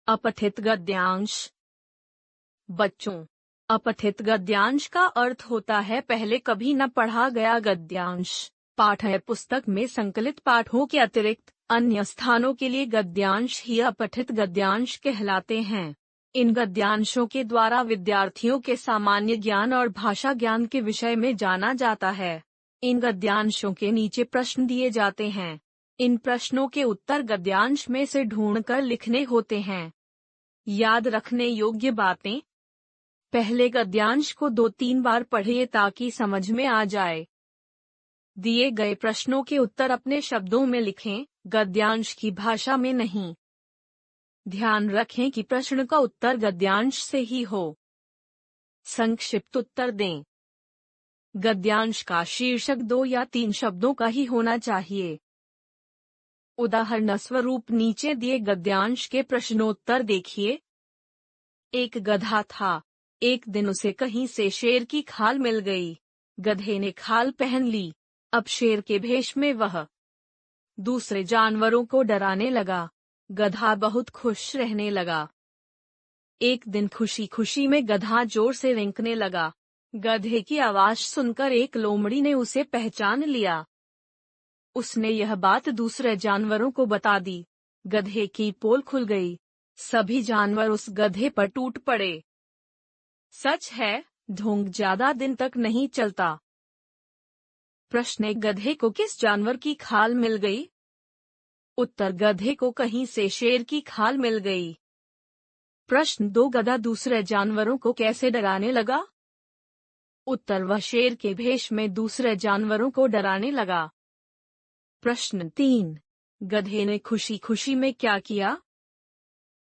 अपठित गद्यांश। बच्चों, अपठित गद्यांश का अर्थ होता है पहले कभी न पढ़ा गया गद्यांश। पाठ्य पुस्तक में संकलित पाठों के अतिरिक्त अन्य स्थानों के लिए गद्यांश ही अपठित गद्यांश कहलाते हैं। इन गद्यांशों के द्वारा विद्यार्थियों के सामान्य ज्ञान और भाषा ज्ञान के विषय में जाना जाता है। इन गद्यांशों के नीचे प्रश्न दिए जाते हैं। इन प्रश्नों के उत्तर गद्यांश में से ढूंढकर लिखने होते हैं। याद रखने योग्य बातें। पहले गद्यांश को 2-3 बार पढ़िए ताकि समझ में आ जाए। दिए गए प्रश्नों के उत्तर अपने शब्दों में लिखें, गद्यांश की भाषा में नहीं। ध्यान रखें कि प्रश्न का उत्तर गद्यांश से ही हो। संक्षिप्त उत्तर दें। गद्यांश का शीर्षक 2 या 3 शब्दों का ही होना चाहिए। उदाहरण स्वरूप नीचे दिए गद्यांश के प्रश्नोत्तर देखिए। एक गधा था। एक दिन उसे कहीं से शेर की खाल मिल गई। गधे ने खाल पहन ली। अब शेर के भेष में वह दूसरे जानवरों को डराने लगा। गधा बहुत खुश रहने लगा। एक दिन खुशी खुशी में गधा जोर से रेंकने लगा। गधे की आवाज सुनकर एक लोमड़ी ने उसे पहचान लिया। उसने यह बात दूसरे जानवरों को बता दी। गधे की पोल खुल गई। सभी जानवर उस गधे पर टूट पड़े। सच है, ढोंग ज्यादा दिन तक नहीं चलता। प्रश्न: गधे को किस जानवर की खाल मिल गई? उत्तर: गधे को कहीं से शेर की खाल मिल गई। प्रश्न 2: गधा दूसरे जानवरों को कैसे डराने लगा? उत्तर: वह शेर के भेष में दूसरे जानवरों को डराने लगा। प्रश्न 3: गधे ने खुशी खुशी में क्या किया?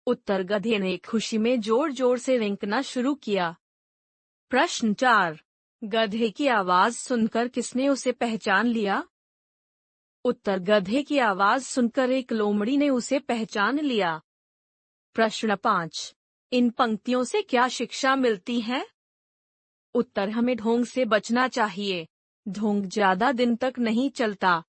उत्तर: गधे ने खुशी में जोर जोर से रेंकना शुरू किया। प्रश्न 4: गधे की आवाज सुनकर किसने उसे पहचान लिया? उत्तर: गधे की आवाज सुनकर एक लोमड़ी ने उसे पहचान लिया। प्रश्न 5: इन पंक्तियों से क्या शिक्षा मिलती है? उत्तर: हमें ढोंग से बचना चाहिए। ढोंग ज्यादा दिन तक नहीं चलता।